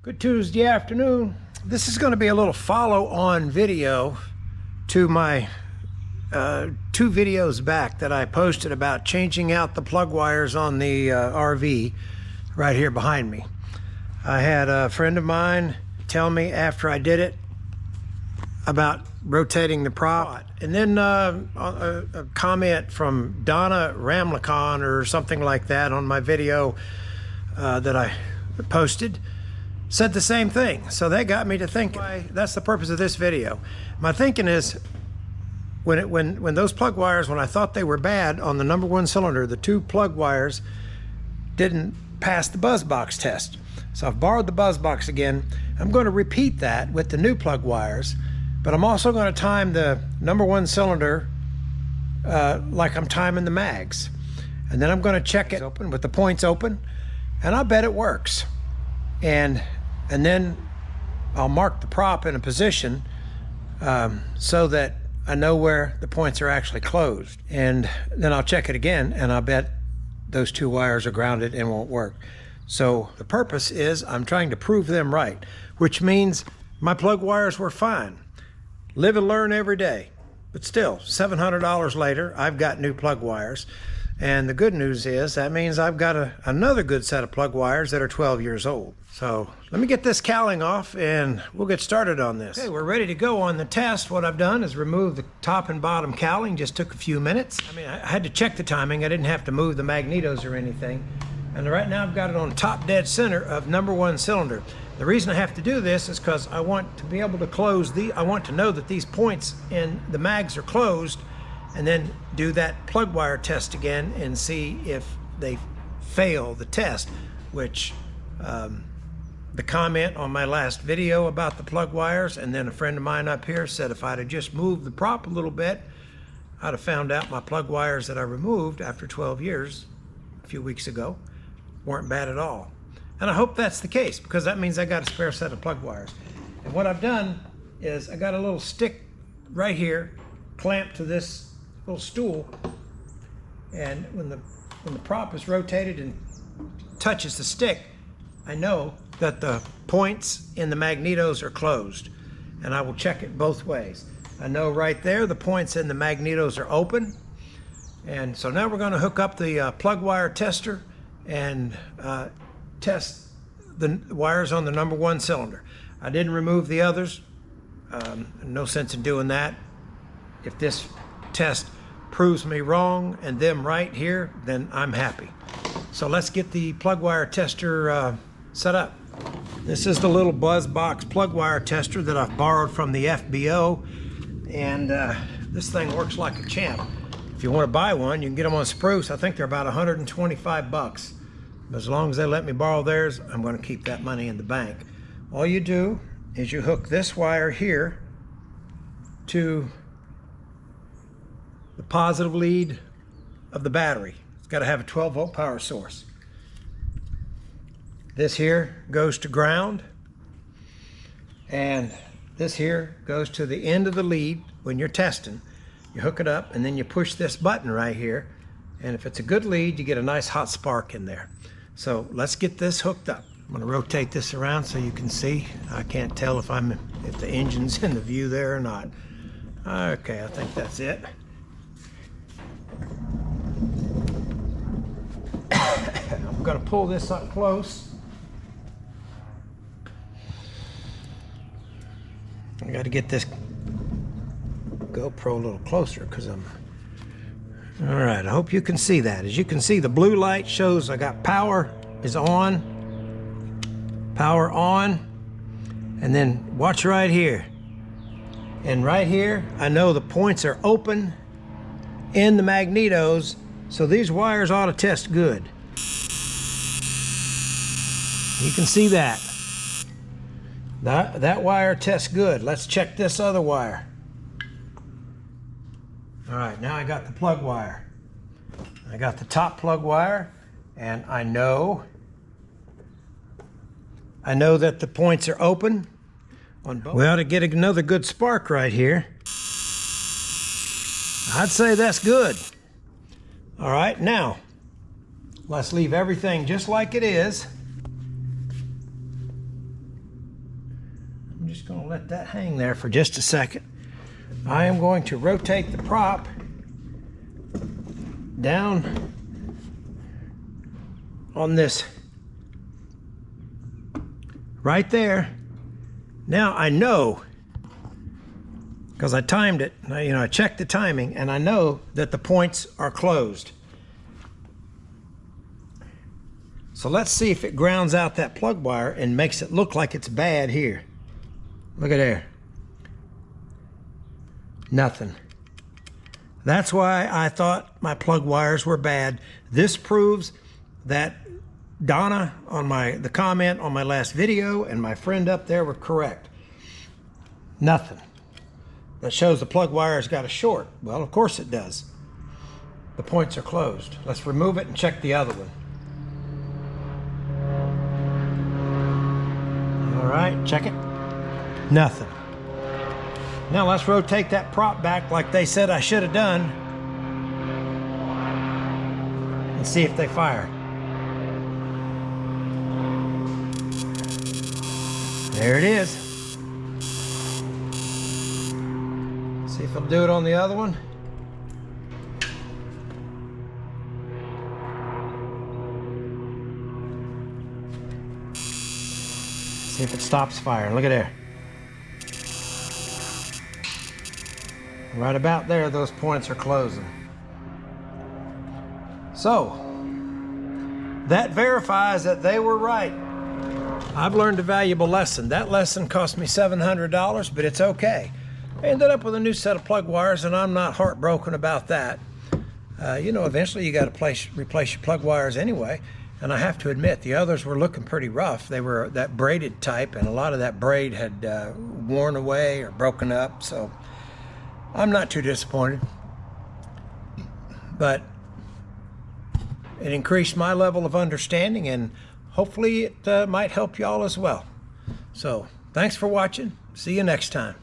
Good Tuesday afternoon. This is going to be a little follow-on video to my 2 videos back that I posted about changing out the plug wires on the RV right here behind me. I had a friend of mine tell me after I did it about rotating the prop, and then a comment from Donna or something like that on my video that I posted said the same thing. So that got me to thinking. That's the purpose of this video. My thinking is when those plug wires, when I thought they were bad on the number 1 cylinder, the 2 plug wires didn't pass the buzz box test. So I've borrowed the buzz box again. I'm going to repeat that with the new plug wires, but I'm also going to time the number 1 cylinder like I'm timing the mags. And then I'm going to check it open with the points open, and I bet it works. And then I'll mark the prop in a position so that I know where the points are actually closed. And then I'll check it again, and I'll bet those 2 wires are grounded and won't work. So the purpose is I'm trying to prove them right, which means my plug wires were fine. Live and learn every day. But still, $700 later, I've got new plug wires. And the good news is that means I've got another good set of plug wires that are 12 years old. So let me get this cowling off and we'll get started on this. Okay, we're ready to go on the test. What I've done is remove the top and bottom cowling. Just took a few minutes. I mean, I had to check the timing. I didn't have to move the magnetos or anything. And right now I've got it on top dead center of number 1 cylinder. The reason I have to do this is because I want to be able to close I want to know that these points in the mags are closed, and then do that plug wire test again and see if they fail the test, which the comment on my last video about the plug wires, and then a friend of mine up here said if I'd have just moved the prop a little bit, I'd have found out my plug wires that I removed after 12 years a few weeks ago weren't bad at all. And I hope that's the case, because that means I got a spare set of plug wires. And what I've done is I got a little stick right here clamped to this little stool, and when the prop is rotated and touches the stick, I know that the points in the magnetos are closed, and I will check it both ways. I know right there the points in the magnetos are open, and so now we're going to hook up the plug wire tester and test the wires on the number 1 cylinder. I didn't remove the others. No sense in doing that. If this test proves me wrong and them right here, then I'm happy. So let's get the plug wire tester set up. This is the little buzz box plug wire tester that I've borrowed from the FBO, and this thing works like a champ. If you want to buy one, you can get them on Spruce. I think they're about 125 bucks. But as long as they let me borrow theirs, I'm going to keep that money in the bank. All you do is you hook this wire here to the positive lead of the battery. It's got to have a 12-volt power source. This here goes to ground, and this here goes to the end of the lead when you're testing. You hook it up, and then you push this button right here, and if it's a good lead, you get a nice hot spark in there. So let's get this hooked up. I'm going to rotate this around so you can see. I can't tell if the engine's in the view there or not. Okay, I think that's it. I'm going to pull this up close. I got to get this GoPro a little closer because all right, I hope you can see that. As you can see, the blue light shows I got power is on, power on, and then watch right here. And right here, I know the points are open in the magnetos, so these wires ought to test good. You can see that. That wire tests good. Let's check this other wire. All right, now I got the plug wire. I got the top plug wire, and I know that the points are open on both. We ought to get another good spark right here. I'd say that's good. All right, now let's leave everything just like it is. I'm just going to let that hang there for just a second. I am going to rotate the prop down on this right there. Now I know, because I timed it, I checked the timing, and I know that the points are closed. So let's see if it grounds out that plug wire and makes it look like it's bad here. Look at there. Nothing. That's why I thought my plug wires were bad. This proves that Donna on the comment on my last video and my friend up there were correct. Nothing. That shows the plug wire's got a short. Well, of course it does. The points are closed. Let's remove it and check the other one. All right, check it. Nothing. Now let's rotate that prop back like they said I should have done and see if they fire. There it is. See if it'll do it on the other one. See if it stops firing. Look at there. Right about there, those points are closing. So, that verifies that they were right. I've learned a valuable lesson. That lesson cost me $700, but it's okay. I ended up with a new set of plug wires, and I'm not heartbroken about that. Eventually you got to replace your plug wires anyway. And I have to admit, the others were looking pretty rough. They were that braided type, and a lot of that braid had worn away or broken up. So I'm not too disappointed. But it increased my level of understanding, and hopefully it might help y'all as well. So thanks for watching. See you next time.